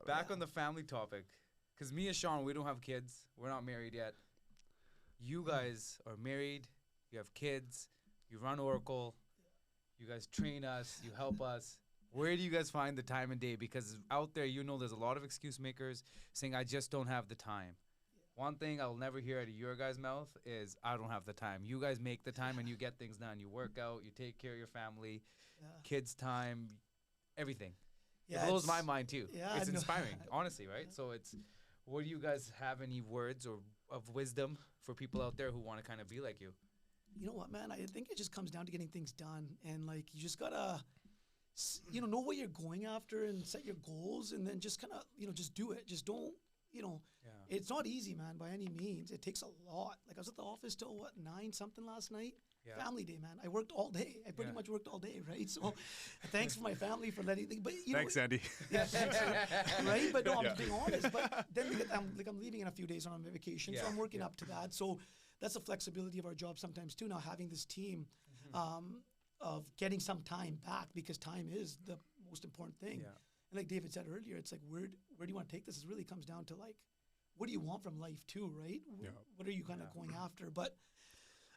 Back on the family topic, because me and Shawn, we don't have kids. We're not married yet. You guys are married. You have kids. You run Oracle. You guys train us. You help us. Where do you guys find the time and day? Because out there, you know, there's a lot of excuse makers saying, I just don't have the time. One thing I'll never hear out of your guys' mouth is, I don't have the time. You guys make the time and you get things done. You work out. You take care of your family, Yeah. kids' time, everything. Yeah, It blows it's- my mind too. yeah, It's I know. inspiring, honestly, right? So it's, what do you guys have any words or of wisdom for people out there who want to kind of be like you? You know what, man? I think it just comes down to getting things done. And like, you just gotta, know what you're going after and set your goals and then just kind of, just do it. Just don't, Yeah. it's not easy, man, by any means. It takes a lot. Like I was at the office till 9 something last night. Yeah. Family day, man. I worked all day. I pretty Yeah. much worked all day, right? So thanks for my family for letting me, but thanks, Andy. Yeah, thanks, right? But no, I'm Yeah. just being honest. But then I'm leaving in a few days on vacation, so Yeah, I'm working up to that. So that's the flexibility of our job sometimes too. Now having this team of getting some time back, because time is the most important thing. Yeah. And like David said earlier, it's like, where do you want to take this? It really comes down to like, what do you want from life too, right? What are you kind of going after? But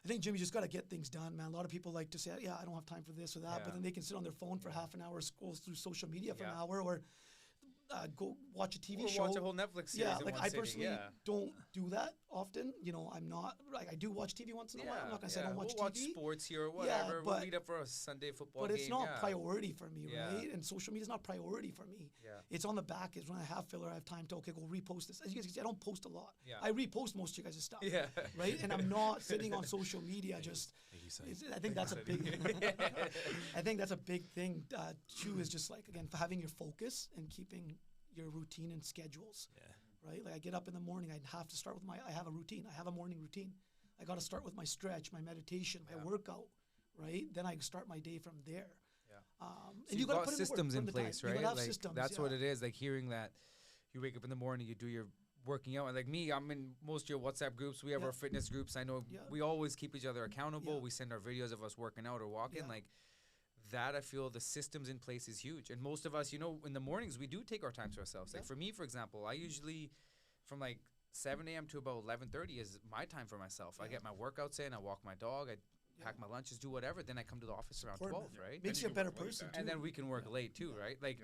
I think, Jim, you just got to get things done, man. A lot of people like to say, yeah, I don't have time for this or that, but then they can sit on their phone for half an hour, scroll through social media for an hour, or go watch a TV show. Watch a whole Netflix series. Yeah, in like one I sitting, personally don't do that often. You know, I'm not like I do watch TV once in a while. I'm not gonna say I don't watch we'll TV. Watch sports here or whatever. but we'll meet up for a Sunday football but game. it's not priority for me, Yeah. right? And social media is not priority for me. Yeah. It's on the back. Is when I have filler, I have time to go repost this. As you guys can see, I don't post a lot. Yeah. I repost most of you guys' stuff. Yeah. Right. And I'm not sitting on social media just. I think that's a big. I think that's a big thing too. Is just like again having your focus and keeping your routine and schedules. Yeah. Right. Like I get up in the morning. I have to start with I have a routine. I have a morning routine. I got to start with my stretch, my meditation, my workout. Right. Then I start my day from there. So and you got got systems in place, right? Like systems, that's what it is. Like hearing that you wake up in the morning, you do your working out. And like me, I'm in most of your WhatsApp groups. We have our fitness groups. I know we always keep each other accountable. Yeah. We send our videos of us working out or walking. Like that, I feel the systems in place is huge. And most of us, you know, in the mornings, we do take our time to ourselves. Like for me, for example, I usually from like 7 a.m. to about 11:30 is my time for myself. I get my workouts in. I walk my dog. I pack my lunches, do whatever. Then I come to the office around 12, right? Makes you a better person too. And then we can work late too, right? Like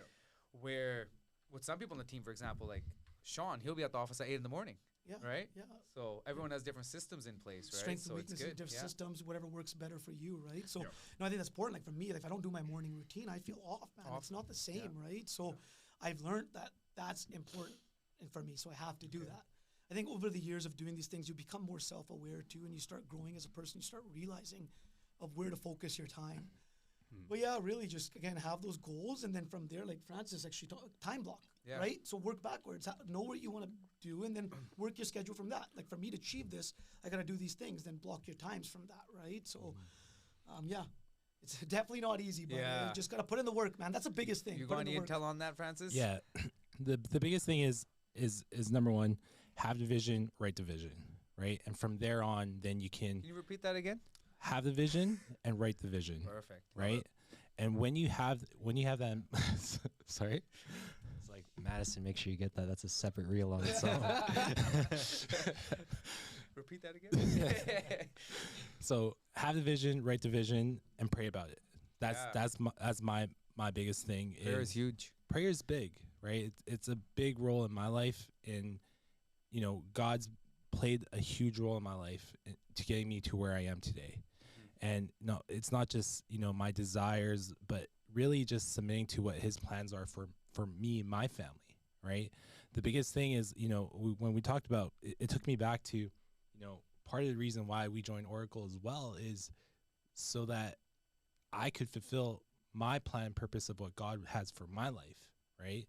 where with some people on the team, for example, like Shawn, he'll be at the office at 8 in the morning. Yeah. Right? Yeah. So everyone has different systems in place, right? Strengths so and weaknesses, different systems, whatever works better for you, right? So no, I think that's important. Like for me, like if I don't do my morning routine, I feel off, man. It's not the same, right? So I've learned that that's important and for me. So I have to do that. I think over the years of doing these things, you become more self-aware too, and you start growing as a person. You start realizing of where to focus your time. But yeah, really just, again, have those goals. And then from there, like Francis actually time block, right? So work backwards, know what you want to do, and then work your schedule from that. Like for me to achieve this, I got to do these things, then block your times from that, right? So, it's definitely not easy, but you just got to put in the work, man. That's the biggest thing. You got any intel on that, Francis? Yeah. The biggest thing is number one, have the vision, write the vision, right? And from there on, then you can you repeat that again? have the vision and write the vision. Perfect. Right? And when you have that sorry. It's like Madison, make sure you get that. That's a separate reel on its own. Repeat that again. So have the vision, write the vision, and pray about it. That's my biggest thing. Prayer is huge. Prayer is big, right? It's a big role in my life, and you know, God's played a huge role in my life to getting me to where I am today. And no, it's not just, you know, my desires, but really just submitting to what his plans are for me and my family, right? The biggest thing is, you know, when we talked about, it took me back to, you know, part of the reason why we joined Oracle as well is so that I could fulfill my plan and purpose of what God has for my life, right?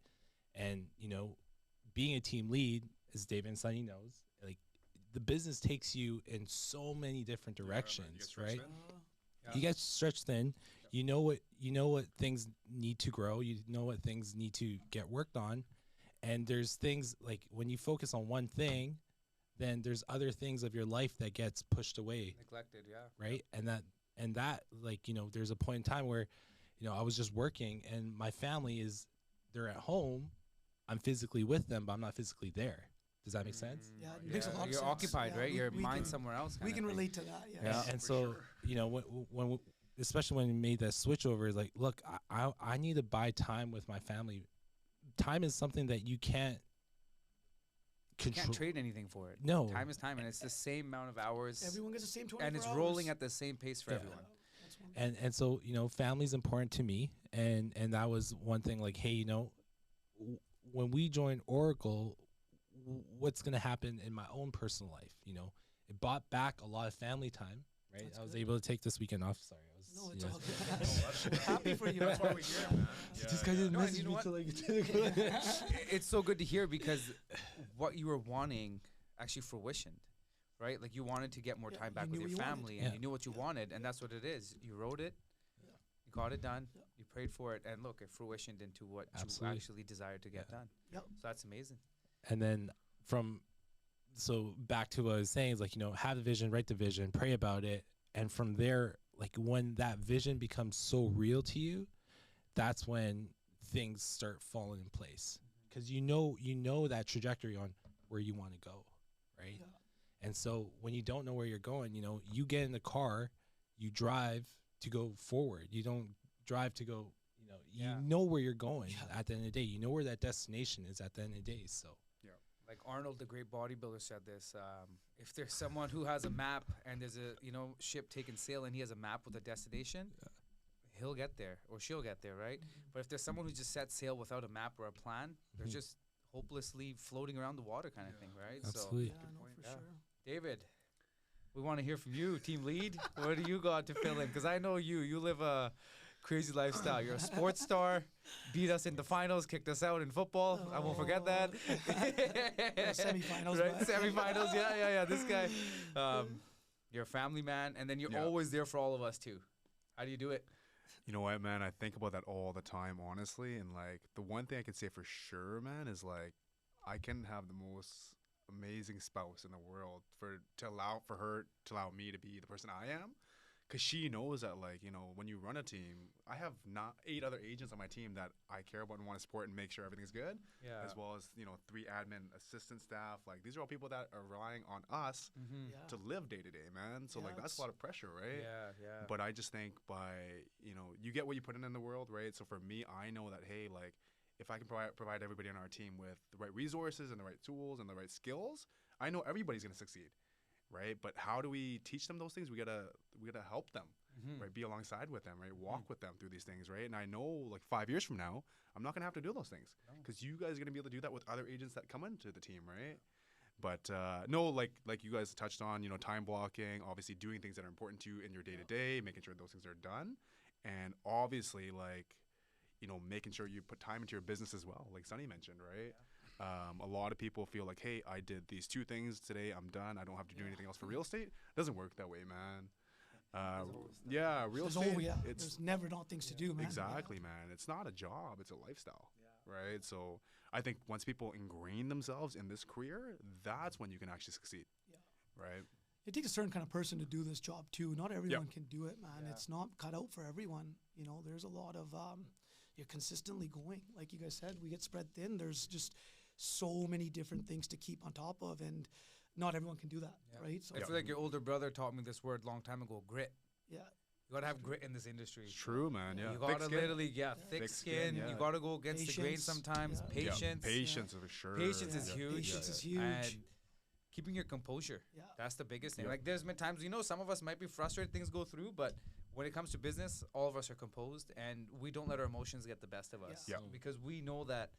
And, you know, being a team lead, as David and Sonny knows, like, the business takes you in so many different directions, right? You get stretched thin. You know what things need to grow. You know what things need to get worked on. And there's things like when you focus on one thing, then there's other things of your life that gets pushed away, neglected, right? And that like, you know, there's a point in time where, you know, I was just working and my family they're at home. I'm physically with them, but I'm not physically there. Does that make sense? Yeah, it makes a lot of sense. You're occupied, right? Your we mind can- somewhere else. We can relate to that, And so, you know, when especially when we made that switch over, like, look, I need to buy time with my family. Time is something that you can't You can't trade anything for it. No. Time is time, and it's the same amount of hours. Everyone gets the same 24 and it's hours. rolling at the same pace for everyone. That's one thing. And so, you know, family's important to me, and that was one thing. Like, hey, you know, when we joined Oracle, what's going to happen in my own personal life? You know, it bought back a lot of family time, right? That's I was good. able to take this weekend off. Sorry, I was. No, it's you know. all good. Happy for you. That's why we're here, man. This guy didn't No, and message you know me what? till like. It's so good to hear because what you were wanting actually fruitioned, right? Like you wanted to get more Yeah, time back you with knew your what you wanted. family, Yeah. and you knew what you wanted, and that's what it is. You wrote it, you got it done, you prayed for it, and look, it fruitioned into what Absolutely. you actually desired to get done. Yep. So that's amazing. And then so back to what I was saying is, like, you know, have the vision, write the vision, pray about it. And from there, like when that vision becomes so real to you, that's when things start falling in place, because you know that trajectory on where you want to go, right? Yeah. And so when you don't know where you're going, you get in the car, you drive to go forward. You don't drive to go, you know where you're going at the end of the day. You know where that destination is at the end of the day. So Like Arnold, the great bodybuilder, said this: if there's someone who has a map and there's a ship taking sail and he has a map with a destination, he'll get there or she'll get there, right? But if there's someone who just set sail without a map or a plan, they're just hopelessly floating around the water, kind of thing, right? absolutely. Yeah, no, for sure. David, we want to hear from you, team lead. What do you got to fill in? Because I know you live a crazy lifestyle. You're a sports star, beat us in the finals, kicked us out in football. I won't forget that. Semifinals, right? but- Semifinals. Yeah. This guy. You're a family man, and then you're always there for all of us too. How do you do it? You know what, man? I think about that all the time, honestly. And like the one thing I can say for sure, man, is like I can have the most amazing spouse in the world to allow me to be the person I am. Because she knows that, like, when you run a team, I have not 8 other agents on my team that I care about and want to support and make sure everything's good. Yeah. As well as, 3 admin assistant staff. Like, these are all people that are relying on us Yeah. to live day to day, man. So, Yeah, like, that's it's- a lot of pressure, right? Yeah. But I just think you get what you put in the world, right? So for me, I know that, hey, like, if I can provide everybody on our team with the right resources and the right tools and the right skills, I know everybody's going to succeed. Right, but how do we teach them those things? We gotta help them, right? Be alongside with them, right? Walk with them through these things, right? And I know, like 5 years from now, I'm not gonna have to do those things because you guys are gonna be able to do that with other agents that come into the team, right? But no, like you guys touched on, time blocking, obviously doing things that are important to you in your day to day, making sure those things are done, and obviously making sure you put time into your business as well, like Sonny mentioned, right? A lot of people feel like, hey, I did these 2 things today, I'm done, I don't have to do anything else for real estate. It doesn't work that way, man. Real estate, There's never not things to do, man. exactly, man. It's not a job, it's a lifestyle, right? So I think once people ingrain themselves in this career, that's when you can actually succeed, right? It takes a certain kind of person to do this job too. Not everyone can do it, man. It's not cut out for everyone. There's a lot of you're consistently going. Like you guys said, we get spread thin. There's just so many different things to keep on top of, and not everyone can do that, right? So I feel like your older brother taught me this word long time ago: grit. yeah, You gotta have grit in this industry. It's true, man. Yeah, You Thick gotta skin. literally, thick skin. yeah. You gotta go against the grain Patience, sometimes. yeah. Patience. Patience for sure. Patience is huge. Patience is huge. And keeping your composure. Yeah. That's the biggest thing. Like there's been times, some of us might be frustrated, things go through, but when it comes to business, all of us are composed and we don't let our emotions get the best of us. Yeah. Because we know that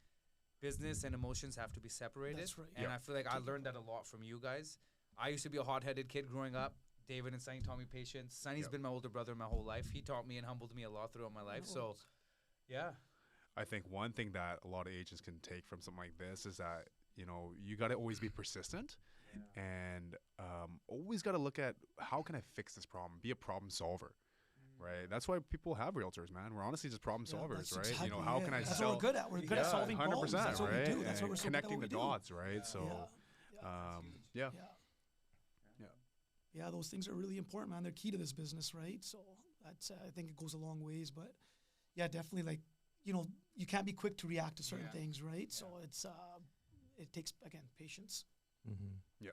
business and emotions have to be separated. That's right. And I feel like I learned that a lot from you guys. I used to be a hot-headed kid growing up. David and Sonny taught me patience. Sonny's been my older brother my whole life. He taught me and humbled me a lot throughout my life. So, yeah. I think one thing that a lot of agents can take from something like this is that, you got to always be persistent and always got to look at how can I fix this problem? Be a problem solver, right? That's why people have realtors, man. We're honestly just problem solvers, that's right? exactly how it. can I That's sell? what we're good at. We're good at solving problems. 100%, That's what right? we do. That's what And we're so good at connecting what the we do. dots, right? So, Yeah, those things are really important, man. They're key to this business, right? So that's I think it goes a long ways. But yeah, definitely, like you can't be quick to react to certain things, right? So it's it takes again patience. Mm-hmm.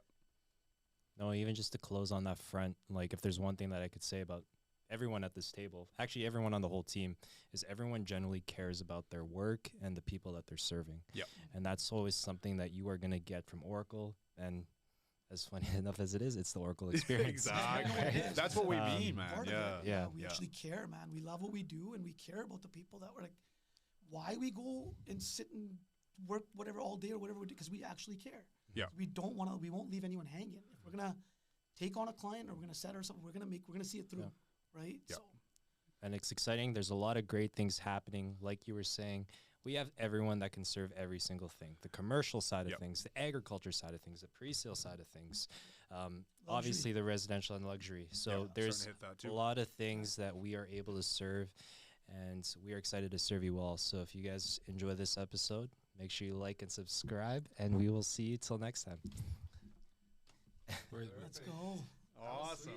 No, even just to close on that front, like if there's one thing that I could say about everyone at this table, actually everyone on the whole team, is everyone generally cares about their work and the people that they're serving. Yeah. And that's always something that you are going to get from Oracle. And as funny enough as it is, it's the Oracle experience. Exactly. Right? That's what we mean, man. Part of Yeah. it. Yeah. We actually care, man. We love what we do, and we care about the people that we're like. Why we go and sit and work whatever all day or whatever we do, because we actually care. Yeah. We won't leave anyone hanging. If we're gonna take on a client or we're gonna set ourselves, we're gonna see it through, right? Yeah. So And it's exciting. There's a lot of great things happening. Like you were saying, we have everyone that can serve every single thing. The commercial side of things, the agriculture side of things, the pre-sale side of things, obviously the residential and luxury. So there's starting to hit that a too. lot of things that we are able to serve, and we are excited to serve you all. So if you guys enjoy this episode, make sure you like and subscribe, and we will see you till next time. let's go. Awesome.